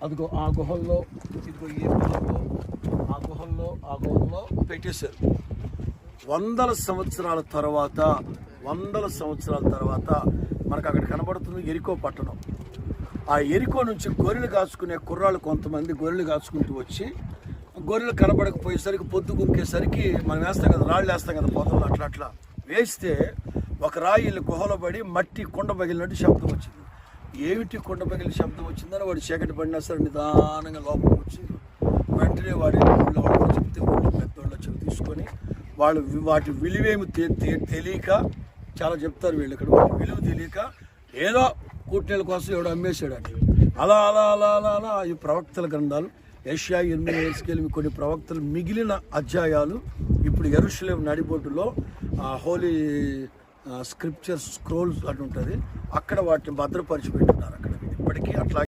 అదిగో ఆ గుహల్లో, ఇదిగో ఈ గుహల్లో, ఆ గుహల్లో పెట్టేశారు. వందల సంవత్సరాల తర్వాత మనకు అక్కడ కనబడుతుంది ఎరికో పట్టణం. ఆ ఎరికో నుంచి గొర్రెలు కాచుకునే కుర్రాళ్ళు కొంతమంది గొర్రెలు కాచుకుంటూ వచ్చి, గొర్రెలు కనబడకపోయేసరికి పొద్దు గుంకేసరికి మనం వేస్తాం కదా, రాళ్ళు వేస్తాం కదా పొదలు, అట్లా వేస్తే ఒక రాయి గుహలో పడి మట్టి కొండ పగిలినట్టు శబ్దం వచ్చింది. ఏమిటి కొండ పగిలిన శబ్దం వచ్చిందని వాడు చీకటి పడినా సరే నిదానంగా లోపల వచ్చింది. వెంటనే వాడి వాళ్ళు చెప్తే పెద్దోళ్ళ చెప్పి తీసుకొని వాళ్ళు వాటి విలువేమి తెలియక చాలా చెప్తారు వీళ్ళు. ఇక్కడ వాటి విలువ తెలియక ఏదో కూటేళ్ళ కోసం ఎవడో అమ్మేశాడని అలా అలా అలా అలా అలా ఈ ప్రవక్తల గ్రంథాలు యెషయా, ఇర్మీయా, యెహెజ్కేలు కొన్ని ప్రవక్తలు మిగిలిన అధ్యాయాలు ఇప్పుడు యెరూషలేము నడిబొడ్డులో హోలీ స్క్రిప్చర్ స్క్రోల్స్ అని ఉంటుంది, అక్కడ వాటిని భద్రపరిచి పెట్టున్నారు. అక్కడ ఇప్పటికీ అట్లా